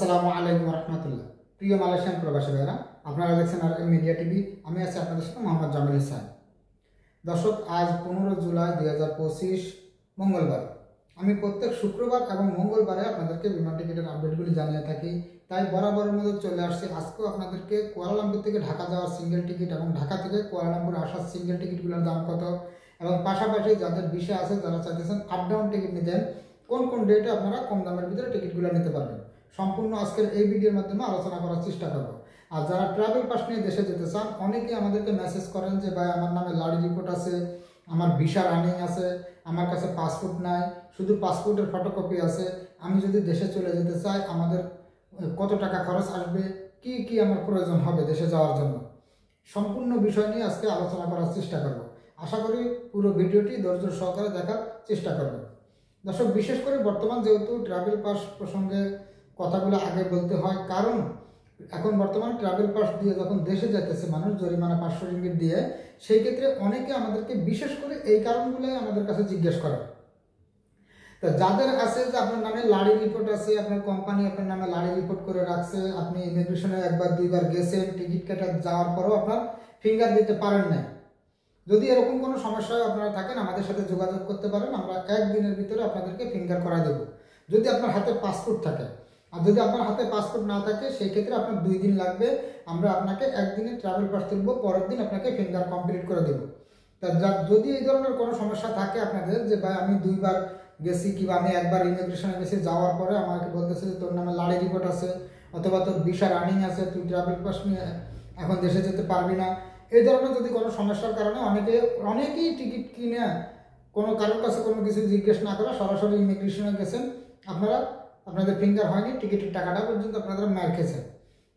আসসালামু আলাইকুম রহমতুল্লাহ। প্রিয় মালয়েশিয়ান প্রবাসী ভাইরা, আপনারা দেখছেন আর মিডিয়া টিভি। আমি আছি আপনাদের সাথে মোহাম্মদ জামিল হোসেন। দর্শক, আজ 15 জুলাই 2025 মঙ্গলবার। আমি প্রত্যেক শুক্রবার এবং মঙ্গলবারে আপনাদেরকে বিমান টিকিটের আপডেটগুলি জানিয়ে থাকি। তাই বরাবরের মধ্যে চলে আসছি আজকেও আপনাদেরকে কুয়ালালামপুর থেকে ঢাকা যাওয়ার সিঙ্গেল টিকিট এবং ঢাকা থেকে কুয়ালালামপুর আসার সিঙ্গেল টিকিটগুলোর দাম কত, এবং পাশাপাশি যাদের বিষয় আছে, যারা চাইতেছেন আপ ডাউন টিকিট নিতেন, কোন কোন ডেটে আপনারা কম দামের ভিতরে টিকিটগুলো নিতে পারবেন, সম্পূর্ণ আজকের এই ভিডিওর মাধ্যমে আলোচনা করার চেষ্টা করব। আর যারা ট্রাভেল পাস নিয়ে দেশে যেতে চান, অনেকেই আমাদেরকে মেসেজ করেন যে ভাই আমার নামে লাড়ি রিপোর্ট আছে, আমার ভিসা রানিং আছে, আমার কাছে পাসপোর্ট নাই, শুধু পাসপোর্টের ফটোকপি আছে, আমি যদি দেশে চলে যেতে চাই আমাদের কত টাকা খরচ আসবে, কি কি আমার প্রয়োজন হবে দেশে যাওয়ার জন্য, সম্পূর্ণ বিষয় নিয়ে আজকে আলোচনা করার চেষ্টা করব। আশা করি পুরো ভিডিওটি ধৈর্য সহকারে দেখার চেষ্টা করবেন। দর্শক, বিশেষ করে বর্তমান যেহেতু ট্রাভেল পাস প্রসঙ্গে কথাগুলো আগে বলতে হয়, কারণ এখন বর্তমানে ট্রাভেল পাস দিয়ে যখন দেশে যেতেছে মানুষ জরিমানা 500 রিঙ্গিট দিয়ে, সেই ক্ষেত্রে অনেকে আমাদেরকে বিশেষ করে এই কারণগুলোই আমাদের কাছে জিজ্ঞেস করে। তা যাদের আছে যে আপনার নামে লাড়ি রিপোর্ট আছে, আপনার কোম্পানি আপনার নামে লাড়ি রিপোর্ট করে রাখছে, আপনি ইমিগ্রেশনে একবার দুইবার গেছেন, টিকিট কাটা যাওয়ার পরেও আপনার ফিঙ্গার দিতে পারেন না, যদি এরকম কোনো সমস্যায় আপনারা থাকেন আমাদের সাথে যোগাযোগ করতে পারেন। আমরা একদিনের ভিতরে আপনাদেরকে ফিঙ্গার করা দেব, যদি আপনার হাতে পাসপোর্ট থাকে। আর যদি আপনার হাতে পাসপোর্ট না থাকে, সেই ক্ষেত্রে আপনার 2 দিন লাগবে। আমরা আপনাকে একদিনে ট্রাভেল পাস তুলব, পরের দিন আপনাকে ফিঙ্গার কমপ্লিট করে দেব। তা যদি এই ধরনের কোনো সমস্যা থাকে আপনাদের, যে ভাই আমি 2বার গেছি কিংবা আমি একবার ইমিগ্রেশনে গেছি, যাওয়ার পরে আমাকে বলতেছে যে তোর নামে লাড়ি রিপোর্ট আছে, অথবা তোর ভিসা রানিং আছে, তুই ট্রাভেল পাস নিয়ে এখন দেশে যেতে পারবি না, এই ধরনের যদি কোনো সমস্যার কারণে অনেকেই টিকিট কিনে কোনো কারোর কাছে কোনো কিছু জিজ্ঞেস না করে সরাসরি ইমিগ্রেশনে গেছেন, আপনাদের ফিঙ্গার হয়নি, টিকিটের টাকাটা পর্যন্ত আপনারা মার খেয়েছেন।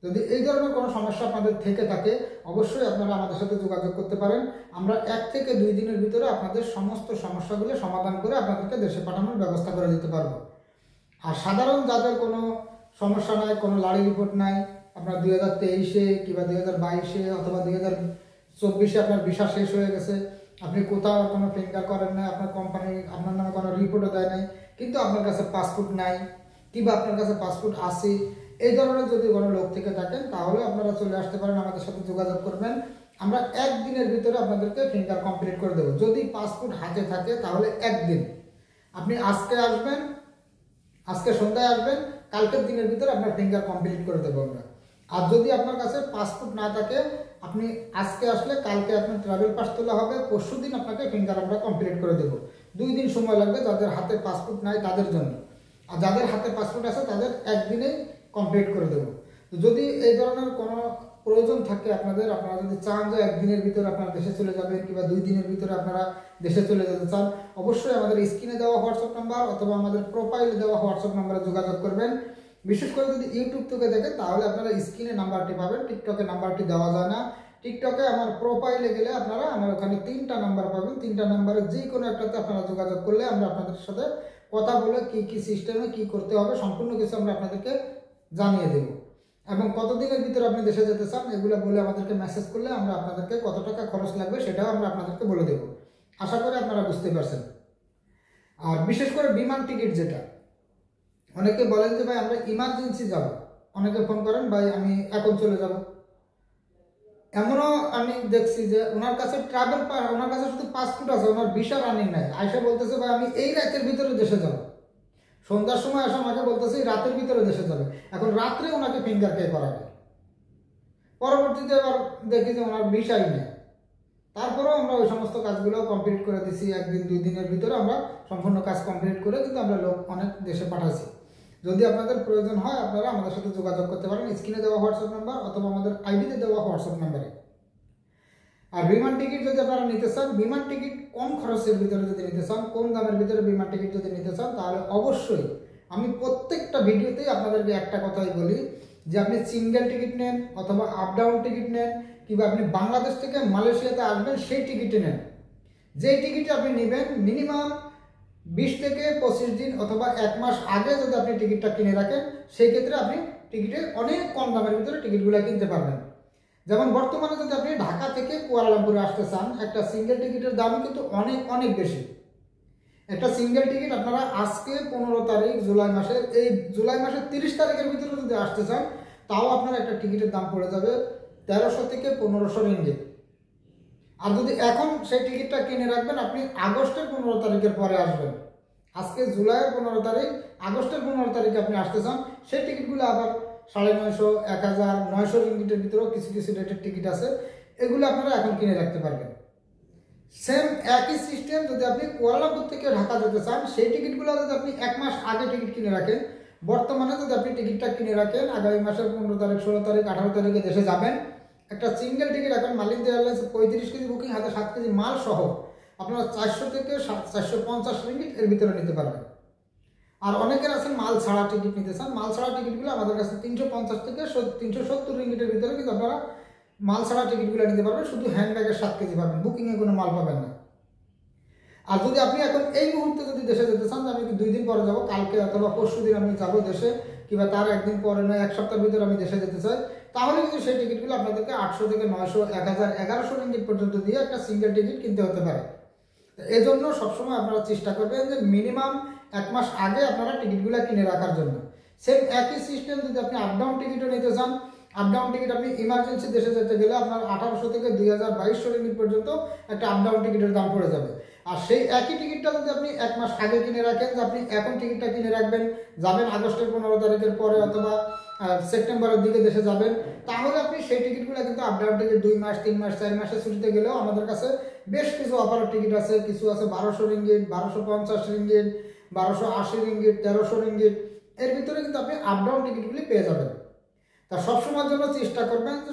যদি এই ধরনের কোনো সমস্যা আপনাদের থেকে থাকে, অবশ্যই আপনারা আমাদের সাথে যোগাযোগ করতে পারেন। আমরা 1 থেকে 2 দিনের ভিতরে আপনাদের সমস্ত সমস্যাগুলো সমাধান করে আপনাদেরকে দেশে পাঠানোর ব্যবস্থা করে দিতে পারবো। আর সাধারণ যাদের কোনো সমস্যা নাই, কোনো লাড়ি রিপোর্ট নাই, আপনার 2023-এ কিংবা 2022-এ অথবা 2024-এ আপনার ভিসা শেষ হয়ে গেছে, আপনি কোথাও কোনো ফিঙ্গার করেন না, আপনার কোম্পানি আপনার নামে কোনো রিপোর্টও দেয় নাই, কিন্তু আপনার কাছে পাসপোর্ট নাই কিংবা আপনার কাছে পাসপোর্ট আছে, এই ধরনের যদি কোনো লোক থেকে থাকেন, তাহলে আপনারা চলে আসতে পারেন, আমাদের সাথে যোগাযোগ করবেন। আমরা 1 দিনের ভিতরে আপনাদেরকে ফিঙ্গার কমপ্লিট করে দেবো। যদি পাসপোর্ট হাতে থাকে তাহলে 1 দিন, আপনি আজকে আসবেন, আজকে সন্ধ্যায় আসবেন, কালকের দিনের ভিতরে আপনার ফিঙ্গার কমপ্লিট করে দেবো আমরা। আর যদি আপনার কাছে পাসপোর্ট না থাকে, আপনি আজকে আসলে কালকে আপনার ট্রাভেল পাস তোলা হবে, পরশু দিন আপনাকে ফিঙ্গার আমরা কমপ্লিট করে দেবো। 2 দিন সময় লাগবে যাদের হাতে পাসপোর্ট নাই তাদের জন্য, আর যাদের হাতে পাসপোর্ট আছে তাদের 1 দিনেই কমপ্লিট করে দেবো। তো যদি এই ধরনের কোনো প্রয়োজন থাকে আপনারা যদি চান যে 1 দিনের ভিতরে আপনারা দেশে চলে যাবেন কিংবা 2 দিনের ভিতরে আপনারা দেশে চলে যেতে চান, অবশ্যই আমাদের স্ক্রিনে দেওয়া হোয়াটসঅ্যাপ নাম্বার অথবা আমাদের প্রোফাইলে দেওয়া হোয়াটসঅ্যাপ নাম্বারে যোগাযোগ করবেন। বিশেষ করে যদি ইউটিউব থেকে দেখেন, তাহলে আপনারা স্ক্রিনে নাম্বারটি পাবেন, টিকটকে নাম্বারটি দেওয়া যায় না। টিকটকে আমার প্রোফাইলে গেলে আপনারা আমার ওখানে 3টা নাম্বার পাবেন, 3টা নাম্বারে যে কোনো একটাতে আপনারা যোগাযোগ করলে আমরা আপনাদের সাথে কথা বলে কি কি সিস্টেমে কি করতে হবে সম্পূর্ণ কিছু আমরা আপনাদেরকে জানিয়ে দেব। এবং কতদিনের ভিতরে আপনি দেশে যেতে চান এগুলো বলে আমাদেরকে মেসেজ করলে আমরা আপনাদেরকে কত টাকা খরচ লাগবে সেটাও আমরা আপনাদেরকে বলে দেব। আশা করি আপনারা বুঝতে পারছেন। আর বিশেষ করে বিমান টিকিট, যেটা অনেকে বলেন যে ভাই আমরা ইমার্জেন্সি যাব, অনেকে ফোন করেন ভাই আমি এখন চলে যাব। এমনও আমি দেখছি যে ওনার কাছে ট্রাভেল পাস, ওনার কাছে শুধু পাসপোর্ট আছে, ওনার ভিসা রানিং নাই, আয়সা বলতেছে ভাই আমি এই রাতের ভিতরে দেশে যাব। সন্ধ্যার সময় আসা আমাকে বলতেছে রাতের ভিতরে দেশে যাবে। এখন রাত্রে ওনাকে ফিঙ্গার কে করাবে, পরবর্তীতে আবার দেখি যে ওনার ভিসাই নেই। তারপরেও আমরা ওই সমস্ত কাজগুলো কমপ্লিট করে দিছি, 1 দিন 2 দিনের ভিতরে আমরা সম্পূর্ণ কাজ কমপ্লিট করে কিন্তু আমরা লোক অনেক দেশে পাঠাচ্ছি। যদি আপনাদের প্রয়োজন হয় আপনারা আমাদের সাথে যোগাযোগ করতে পারেন স্ক্রিনে দেওয়া হোয়াটসঅ্যাপ নাম্বার অথবা আমাদের আইডিতে দেওয়া হোয়াটসঅ্যাপ নাম্বারে। আর বিমান টিকিট যদি আপনারা নিতে চান, বিমান টিকিট কম খরচের ভিতরে যদি নিতে চান, কম দামের ভিতরে বিমান টিকিট যদি নিতে চান, তাহলে অবশ্যই আমি প্রত্যেকটা ভিডিওতেই আপনাদেরকে একটা কথাই বলি যে আপনি সিঙ্গেল টিকিট নেন অথবা আপ ডাউন টিকিট নেন কিংবা আপনি বাংলাদেশ থেকে মালয়েশিয়াতে আসবেন সেই টিকিটে নেন। যেই টিকিটে আপনি নেবেন মিনিমাম 20 থেকে 25 দিন অথবা 1 মাস আগে যদি আপনি টিকিটটা কিনে রাখেন, সেই ক্ষেত্রে আপনি টিকিটে অনেক কম দামের ভিতরে টিকিটগুলো কিনতে পারবেন। যেমন বর্তমানে যদি আপনি ঢাকা থেকে কুয়ালালামপুরে আসতে চান, একটা সিঙ্গেল টিকিটের দাম কিন্তু অনেক অনেক বেশি। একটা সিঙ্গেল টিকিট আপনারা আজকে 15 তারিখ জুলাই মাসের, এই জুলাই মাসের 30 তারিখের ভিতরে যদি আসতে চান তাও আপনার একটা টিকিটের দাম পড়ে যাবে 1300 থেকে 1500 রিঙ্গিত। আর যদি এখন সেই টিকিটটা কিনে রাখবেন, আপনি আগস্টের 15 তারিখের পরে আসবেন। আজকে জুলাইয়ের 15 তারিখ, আগস্টের 15 তারিখে আপনি আসতে চান, সেই টিকিটগুলো আবার 950, 1000, 900 রিঙ্গিটের ভিতরেও কিছু কিছু ডেটের টিকিট আছে, এগুলো আপনারা এখন কিনে রাখতে পারবেন। সেম একই সিস্টেম যদি আপনি কুয়ালালামপুর থেকে ঢাকা যেতে চান, সেই টিকিটগুলো যদি আপনি 1 মাস আগে টিকিট কিনে রাখেন, বর্তমানে যদি আপনি টিকিটটা কিনে রাখেন আগামী মাসের 15 তারিখ, 16 তারিখ, 18 তারিখে দেশে যাবেন, একটা সিঙ্গেল টিকিট এখন মালিন্দা এয়ারলাইন্স 35 কেজি বুকিং, হাতে 7 কেজি মাল সহ আপনারা 400 থেকে 450 রিঙ্গিট এর ভিতরে নিতে পারবেন। আর অনেকের আছেন মাল ছাড়া টিকিট নিতে চান, মাল ছাড়া টিকিটগুলো আমাদের কাছে 350 থেকে 370 রিঙ্গিটের ভিতরে কিন্তু আপনারা মাল ছাড়া টিকিটগুলো নিতে পারবেন, শুধু হ্যান্ডব্যাগের 7 কেজি পাবেন, বুকিংয়ে কোনো মাল পাবেন না। আর যদি আপনি এখন এই মুহূর্তে যদি দেশে যেতে চান, আমি 2 দিন পরে যাব, কালকে অথবা পরশু দিন আমি যাবো দেশে, কিংবা তার একদিন পরে নয় 1 সপ্তাহের ভিতরে আমি দেশে যেতে চাই, তাহলে কিন্তু সেই টিকিটগুলো আপনাদেরকে 800 থেকে 900, 1000, 1100 রিঙ্গিট পর্যন্ত দিয়ে একটা সিঙ্গেল টিকিট কিনতে হতে পারে। এই জন্য সবসময় আপনারা চেষ্টা করবেন যে মিনিমাম 1 মাস আগে আপনারা টিকিটগুলো কিনে রাখার জন্য। সেম একই সিস্টেম যদি আপনি আপ ডাউন টিকিটও নিতে চান, আপ ডাউন টিকিট আপনি ইমার্জেন্সি দেশে যেতে গেলে আপনার 1800 থেকে 2200 রিঙ্গিট পর্যন্ত একটা আপ ডাউন টিকিটের দাম পড়ে যাবে। আর সেই একই টিকিটটা যদি আপনি 1 মাস আগে কিনে রাখেন, যে আপনি এখন টিকিটটা কিনে রাখবেন, যাবেন আগস্টের 15 তারিখের পরে অথবা সেপ্টেম্বরের দিকে দেশে যাবেন, তাহলে আপনি সেই টিকিটগুলো কিন্তু আপ ডাউন টিকিট 2 মাস, 3 মাস, 4 মাসের ছুটিতে গেলেও আমাদের কাছে বেশ কিছু অফারের টিকিট আছে। কিছু আছে 1200 রিঙ্গিট, 1250 রিঙ্গিট, 1280 রিঙ্গিট, 1300 রিঙ্গিট, এর ভিতরে কিন্তু আপনি আপ ডাউন টিকিটগুলি পেয়ে যাবেন। তা সবসময়ের জন্য চেষ্টা করবেন যে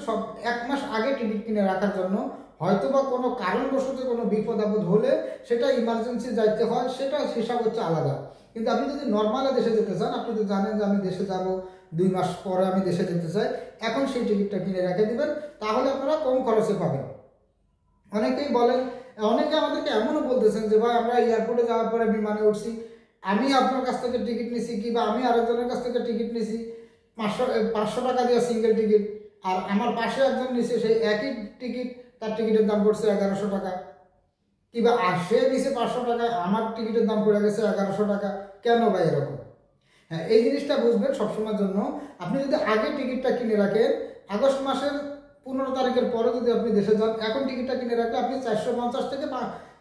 1 মাস আগে টিকিট কিনে রাখার জন্য। হয়তো বা কোনো কারণবশত কোনো বিপদ আপদ হলে সেটা ইমার্জেন্সি যাইতে হয়, সেটা হিসাব হচ্ছে আলাদা। কিন্তু আপনি যদি নর্মালে দেশে যেতে চান, আপনি তো জানেন যে আমি দেশে যাব 2 মাস পরে আমি দেশে যেতে চাই, এখন সেই টিকিটটা কিনে রেখে দিবেন, তাহলে আপনারা কম খরচে পাবেন। অনেকেই বলেন, অনেকে আমাদেরকে এমনও বলতেছেন যে ভাই আমরা এয়ারপোর্টে যাওয়ার পরে বিমানে উঠছি, আমি আপনার কাছ থেকে টিকিট নিছি কিংবা আমি আরেকজনের কাছ থেকে টিকিট নিছি 500 টাকা দিয়ে সিঙ্গেল টিকিট, আর আমার পাশে একজন নিছে সেই একই টিকিট, তার টিকিটের দাম পড়ছে 1100 টাকা, কিংবা সে নিছে 500 টাকা, আমার টিকিটের দাম পড়ে গেছে 1100 টাকা। কেন ভাই এরকম? হ্যাঁ, এই জিনিসটা বুঝবেন সবসময়ের জন্য। আপনি যদি আগে টিকিটটা কিনে রাখেন, আগস্ট মাসের 15 তারিখের পরে যদি আপনি দেশে যান, এখন টিকিটটা কিনে রাখলে আপনি 450 থেকে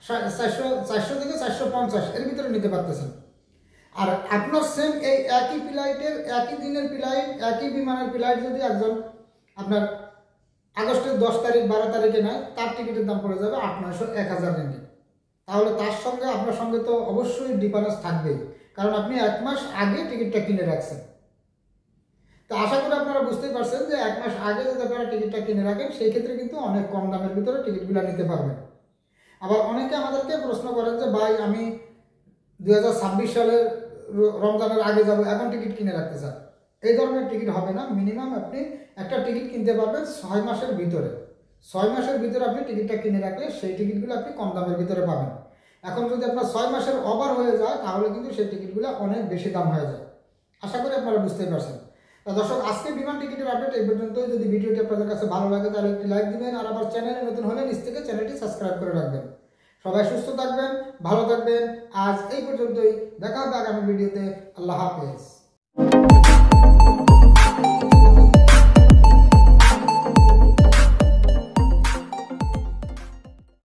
400 থেকে 450 এর ভিতরে নিতে পারতেছেন। আর আপনার সেম এই একই ফ্লাইটের, একই দিনের ফ্লাইট, একই বিমানের ফ্লাইট যদি একজন আপনার আগস্টের 10 তারিখ 12 তারিখে নেয়, তার টিকিটের দাম পড়ে যাবে 800, 1000 রিঙ্গিট। তাহলে তার সঙ্গে আপনার সঙ্গে তো অবশ্যই ডিফারেন্স থাকবেই, কারণ আপনি 1 মাস আগে টিকিটটা কিনে রাখছেন। তো আশা করি আপনারা বুঝতেই পারছেন যে 1 মাস আগে যদি আপনারা টিকিটটা কিনে রাখেন, সেই ক্ষেত্রে কিন্তু অনেক কম দামের ভিতরে টিকিটগুলো নিতে পারবেন। আবার অনেকে আমাদেরকে প্রশ্ন করেন যে ভাই আমি 2026 সালের রমজানের আগে যাব, এখন টিকিট কিনে রাখতে চান। এই ধরনের টিকিট হবে না। মিনিমাম আপনি একটা টিকিট কিনতে পারবেন 6 মাসের ভিতরে। 6 মাসের ভিতরে আপনি টিকিটটা কিনে রাখলে সেই টিকিটগুলো আপনি কম দামের ভিতরে পাবেন। এখন যদি আপনার 6 মাসের ওভার হয়ে যায়, তাহলে কিন্তু সেই টিকিটগুলো অনেক বেশি দাম হয়ে যায়। আশা করি আপনারা বুঝতেই পারছেন। তা দর্শক, আজকে বিমান টিকিটের আপডেট এই পর্যন্তই। যদি ভিডিওটি আপনাদের কাছে ভালো লাগে তাহলে একটি লাইক দিবেন, আর আবার চ্যানেলে নতুন হলে নিচ থেকে চ্যানেলটি সাবস্ক্রাইব করে রাখবেন। সবাই সুস্থ থাকবেন, ভালো থাকবেন। আজ এই পর্যন্তই, দেখা হবে আগামী ভিডিওতে। আল্লাহ হাফেজ।